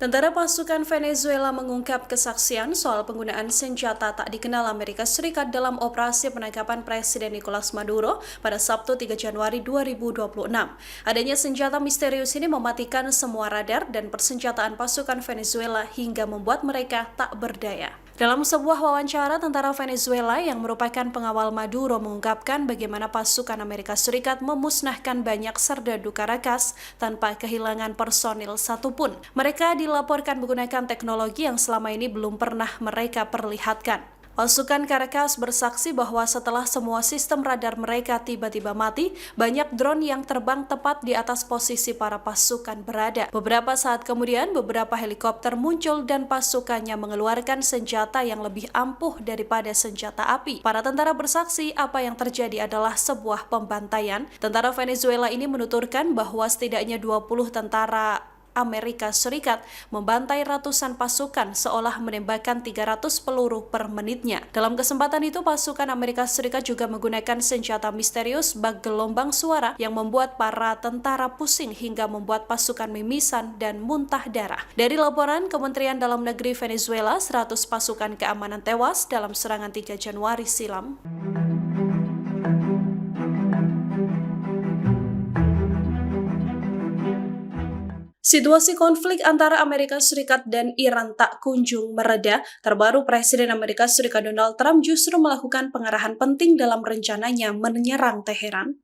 Tentara pasukan Venezuela mengungkap kesaksian soal penggunaan senjata tak dikenal Amerika Serikat dalam operasi penangkapan Presiden Nicolas Maduro pada Sabtu 3 Januari 2026. Adanya senjata misterius ini mematikan semua radar dan persenjataan pasukan Venezuela hingga membuat mereka tak berdaya. Dalam sebuah wawancara, tentara Venezuela yang merupakan pengawal Maduro mengungkapkan bagaimana pasukan Amerika Serikat memusnahkan banyak serdadu Caracas tanpa kehilangan personil satupun. Mereka dilaporkan menggunakan teknologi yang selama ini belum pernah mereka perlihatkan. Pasukan Caracas bersaksi bahwa setelah semua sistem radar mereka tiba-tiba mati, banyak drone yang terbang tepat di atas posisi para pasukan berada. Beberapa saat kemudian, beberapa helikopter muncul dan pasukannya mengeluarkan senjata yang lebih ampuh daripada senjata api. Para tentara bersaksi apa yang terjadi adalah sebuah pembantaian. Tentara Venezuela ini menuturkan bahwa setidaknya 20 tentara Amerika Serikat membantai ratusan pasukan seolah menembakkan 300 peluru per menitnya. Dalam kesempatan itu, pasukan Amerika Serikat juga menggunakan senjata misterius bak gelombang suara yang membuat para tentara pusing hingga membuat pasukan mimisan dan muntah darah. Dari laporan Kementerian Dalam Negeri Venezuela, 100 pasukan keamanan tewas dalam serangan 3 Januari silam. Situasi konflik antara Amerika Serikat dan Iran tak kunjung mereda. Terbaru Presiden Amerika Serikat Donald Trump justru melakukan pengarahan penting dalam rencananya menyerang Teheran.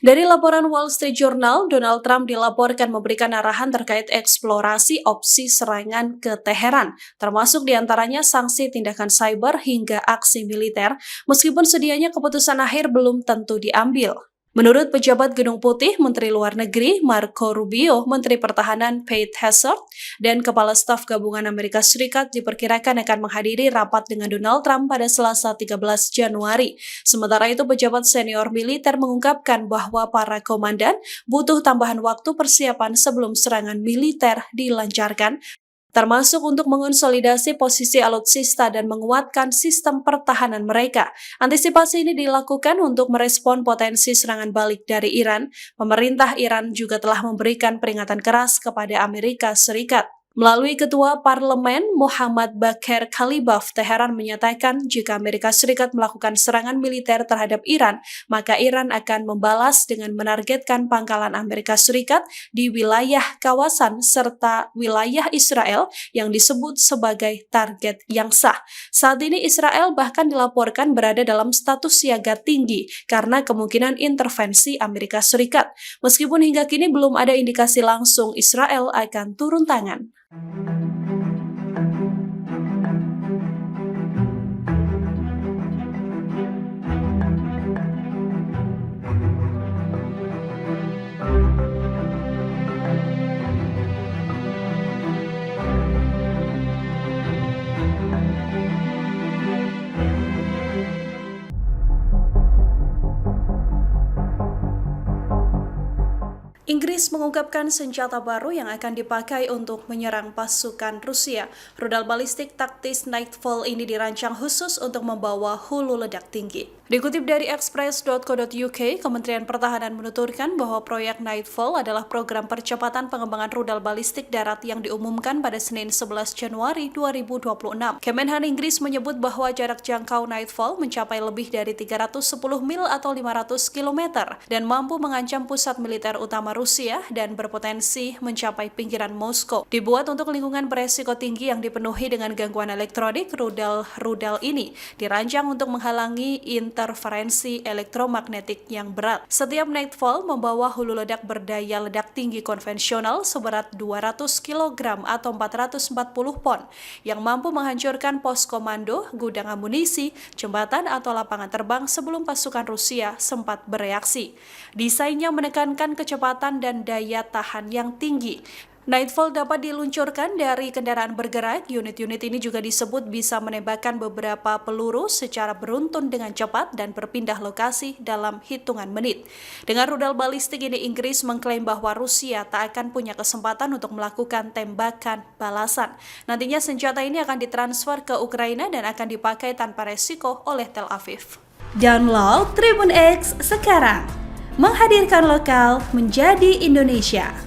Dari laporan Wall Street Journal, Donald Trump dilaporkan memberikan arahan terkait eksplorasi opsi serangan ke Teheran, termasuk diantaranya sanksi tindakan cyber hingga aksi militer, meskipun sedianya keputusan akhir belum tentu diambil. Menurut pejabat Gedung Putih, Menteri Luar Negeri Marco Rubio, Menteri Pertahanan Pete Hegseth, dan Kepala Staf Gabungan Amerika Serikat diperkirakan akan menghadiri rapat dengan Donald Trump pada Selasa 13 Januari. Sementara itu, pejabat senior militer mengungkapkan bahwa para komandan butuh tambahan waktu persiapan sebelum serangan militer dilancarkan, termasuk untuk mengonsolidasi posisi alutsista dan menguatkan sistem pertahanan mereka. Antisipasi ini dilakukan untuk merespon potensi serangan balik dari Iran. Pemerintah Iran juga telah memberikan peringatan keras kepada Amerika Serikat. Melalui Ketua Parlemen Muhammad Bakir Kalibaf, Teheran menyatakan jika Amerika Serikat melakukan serangan militer terhadap Iran, maka Iran akan membalas dengan menargetkan pangkalan Amerika Serikat di wilayah kawasan serta wilayah Israel yang disebut sebagai target yang sah. Saat ini Israel bahkan dilaporkan berada dalam status siaga tinggi karena kemungkinan intervensi Amerika Serikat. Meskipun hingga kini belum ada indikasi langsung Israel akan turun tangan. Inggris mengungkapkan senjata baru yang akan dipakai untuk menyerang pasukan Rusia. Rudal balistik taktis Nightfall ini dirancang khusus untuk membawa hulu ledak tinggi. Dikutip dari express.co.uk, Kementerian Pertahanan menuturkan bahwa proyek Nightfall adalah program percepatan pengembangan rudal balistik darat yang diumumkan pada Senin 11 Januari 2026. Kemenhan Inggris menyebut bahwa jarak jangkau Nightfall mencapai lebih dari 310 mil atau 500 km dan mampu mengancam pusat militer utama Rusia dan berpotensi mencapai pinggiran Moskow. Dibuat untuk lingkungan beresiko tinggi yang dipenuhi dengan gangguan elektronik, rudal ini dirancang untuk menghalangi interferensi elektromagnetik yang berat. Setiap Nightfall membawa hulu ledak berdaya ledak tinggi konvensional seberat 200 kg atau 440 pon yang mampu menghancurkan pos komando, gudang amunisi, jembatan atau lapangan terbang sebelum pasukan Rusia sempat bereaksi. Desainnya menekankan kecepatan dan daya tahan yang tinggi. Nightfall dapat diluncurkan dari kendaraan bergerak. Unit-unit ini juga disebut bisa menembakkan beberapa peluru secara beruntun dengan cepat dan berpindah lokasi dalam hitungan menit. Dengan rudal balistik ini, Inggris mengklaim bahwa Rusia tak akan punya kesempatan untuk melakukan tembakan balasan. Nantinya senjata ini akan ditransfer ke Ukraina dan akan dipakai tanpa resiko oleh Tel Aviv. Download Tribun X sekarang. Menghadirkan lokal menjadi Indonesia.